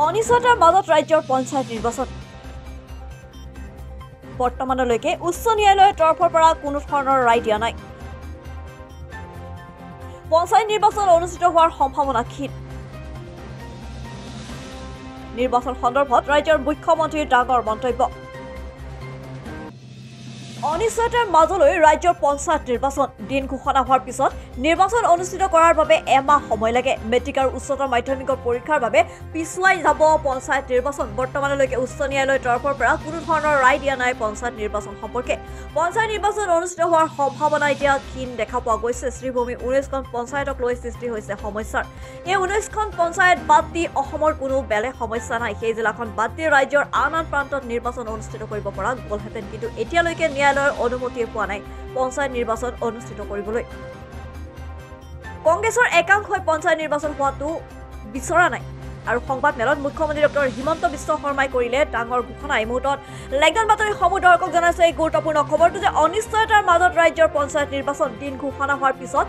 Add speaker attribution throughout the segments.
Speaker 1: অনিশ্চয়তাৰ মাজত ৰাজ্যৰ পঞ্চায়ত নিৰ্বাচন বৰ্তমানলৈকে উচ্চ ন্যায়ালয়ৰ তৰফৰ পৰা কোনো ধৰণৰ ৰায় দিয়া নাই পঞ্চায়ত নিৰ্বাচন অনুষ্ঠিত হোৱাৰ সম্ভাৱনা ক্ষীণ নিৰ্বাচন সন্দৰ্ভত ৰাজ্যৰ মুখ্যমন্ত্ৰীৰ ডাঙৰ মন্তব্য অনিশ্চয়তাৰ মাজলৈ ৰাজ্যৰ পঞ্চায়ত নিৰ্বাচন দিন ঘোষণা হোৱাৰ পিছত নিৰ্বাচন অনুষ্ঠিত কৰাৰ বাবে এমাহ সময় লাগে মেট্ৰিক আৰু উচ্চতৰ মাধ্যমিকৰ পৰীক্ষাৰ বাবে পিছুৱাই যাব পঞ্চায়ত নিৰ্বাচন বৰ্তমানলৈকে উচ্চ ন্যায়ালয়ৰ তৰফৰ পৰা কোনো ধৰণৰ ৰায় দিয়া নাই পঞ্চায়ত নিৰ্বাচন সম্পৰ্কে পঞ্চায়ত নিৰ্বাচন অনুষ্ঠিত হোৱাৰ সম্ভাৱনা এতিয়া ক্ষীণ দেখা পোৱা গৈছে শ্ৰীভূমি 19খন পঞ্চায়তক লৈ সৃষ্টি হৈছে সমস্যাৰ এই 19খন পঞ্চায়ত বাদ দি অসমৰ কোনো বেলেগ সমস্যা নাই সেই জিলাখন বাদ দি ৰাজ্যৰ আন প্ৰান্তত নিৰ্বাচন অনুষ্ঠিত কৰিব পৰা গ'লহেঁতেন কিন্তু এতিয়ালৈকে ন্যায়ালয়ৰ অনুমতিয়ে পোৱা নাই পঞ্চায়ত নিৰ্বাচন অনুষ্ঠিত কৰিবলৈ কংগ্ৰেছৰ একাংশই পঞ্চায়ত নিৰ্বাচন হোৱাটো বিচৰা নাই আৰু সংবাদ মেলত মুখ্যমন্ত্ৰী ডক্টৰ হিমন্ত বিশ্ব শৰ্মাই কৰিলে ডাঙৰ ঘোষণা এই মুহূৰ্তত লেগন বাতৰি সমূহ দৰ্শক জনাইছে এই গুৰুত্বপূৰ্ণ খবৰটো যে অনিশ্চয়তাৰ মাজত ৰাজ্যৰ পঞ্চায়ত নিৰ্বাচন দিন ঘোষণা হোৱাৰ পিছত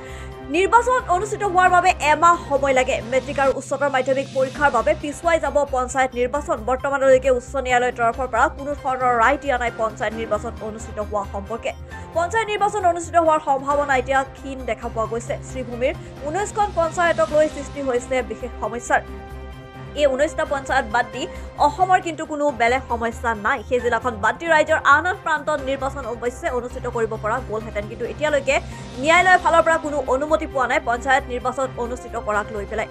Speaker 1: নিৰ্বাচন অনুষ্ঠিত হোৱাৰ বাবে এমাহ সময় লাগে মেট্ৰিক আৰু উচ্চতৰ মাধ্যমিক পৰীক্ষাৰ বাবে পিছুৱাই যাব পঞ্চায়ত নিৰ্বাচন বৰ্তমানলৈকে উচ্চ ন্যায়ালয়ৰ তৰফৰ পৰা কোনো ধৰণৰ ৰায় দিয়া নাই পঞ্চায়ত নিৰ্বাচন অনুষ্ঠিত হোৱা সম্পৰ্কে পঞ্চায়ত নিৰ্বাচন অনুষ্ঠিত হোৱাৰ সম্ভাৱনা এতিয়া ক্ষীণ দেখা পোৱা গৈছে শ্ৰীভূমিৰ 19খন পঞ্চায়তক লৈ সৃষ্টি হৈছে বিশেষ সমস্যাৰ এই 19টা পঞ্চায়ত বাদ দি অসমৰ কিন্তু কোনো বেলেগ সমস্যা নাই সেই জিলাখন বাদ দি ৰাজ্যৰ আন প্ৰান্তত নিৰ্বাচন অৱশ্যে অনুষ্ঠিত কৰিব পৰা গ'লহেঁতেন কিন্তু এতিয়ালৈকে ন্যায়ালয়ৰ ফালৰ পৰা কোনো অনুমতি পোৱা নাই পঞ্চায়ত নিৰ্বাচন অনুষ্ঠিত কৰাক লৈ পেলাই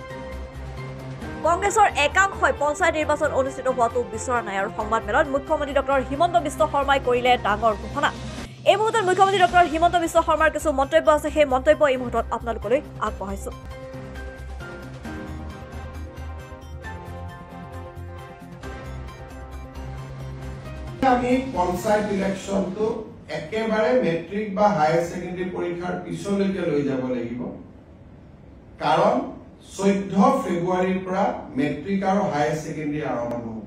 Speaker 1: কংগ্ৰেছৰ একাংশই পঞ্চায়ত নিৰ্বাচন অনুষ্ঠিত হোৱাটো বিচৰা নাই আৰু সংবাদ মেলত মুখ্যমন্ত্ৰী ডক্টৰ হিমন্ত বিশ্ব শৰ্মাই কৰিলে ডাঙৰ ঘোষণা এই মুহূৰ্তত মুখ্যমন্ত্ৰী ডক্টৰ হিমন্ত বিশ্ব শৰ্মাৰ কিছু মন্তব্য আছে সেই মন্তব্য এই মুহূৰ্তত আপোনালোকলৈ আগবঢ়াইছো
Speaker 2: আমি পঞ্চায়ত ইলেকশনটো একেবাৰে মেট্ৰিক বা হায়াৰ সেকেন্ডাৰী পৰীক্ষাৰ পিছলৈকে লৈ যাব লাগিব কাৰণ 14 ফেব্ৰুৱাৰীৰ পৰা মেট্ৰিক আৰু হায়াৰ সেকেন্ডাৰী আৰম্ভ হ'ব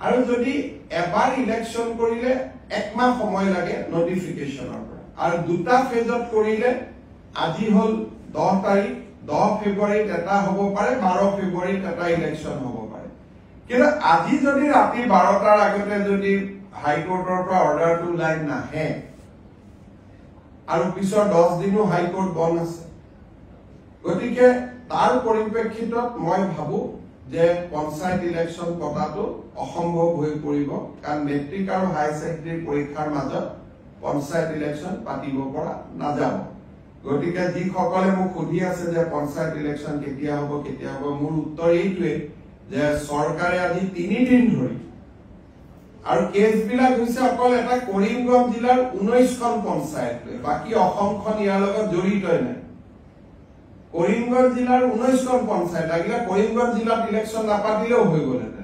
Speaker 2: আৰু যদি এবাৰ ইলেকশন কৰিলে একমাহ সময় লাগে নটিফিকেশনৰ পৰা আৰু দুটা ফেজত কৰিলে আজি হল 10 তাৰিখ 10 ফেব্ৰুৱাৰীত এটা হ'ব পাৰে 12 ফেব্ৰুৱাৰীত এটা ইলেকশন হ'ব পাৰে কিন্তু আজি যদি ৰাতি 12টাৰ আগতে যদি হাইকোৰ্টৰ পৰা অৰ্ডাৰটো লাইন নাহে আৰু পিছৰ 10 দিনো হাইকোৰ্ট বন্ধ আছে গতিকে তাৰ পৰিপ্ৰেক্ষিতত মই ভাবো যে পঞ্চায়ত ইলেকশন পতাটো অসম্ভৱ হৈ পৰিব কাৰণ মেট্ৰিক আৰু হায়াৰ সেকেন্ডাৰী পৰীক্ষাৰ মাজত পঞ্চায়ত ইলেকশন পাতিব পৰা নাযাব গতিকে যিসকলে মোক সুধি আছে যে পঞ্চায়ত ইলেকশন কেতিয়া হ'ব মোৰ উত্তৰ এইটোৱে যে চৰকাৰে আজি 3 দিন ধৰি আৰু কেছবিলাক হৈছে অকল এটা কৰিমগঞ্জ জিলাৰ 19খন পঞ্চায়ত বাকি অসমখন ইয়াৰ লগত জড়িতই নাই কৰিমগঞ্জ জিলাৰ 19খন পঞ্চায়ত লাগিলে কৰিমগঞ্জ জিলাত ইলেকশন নাপাতিলেও হৈ গ'লহেঁতেন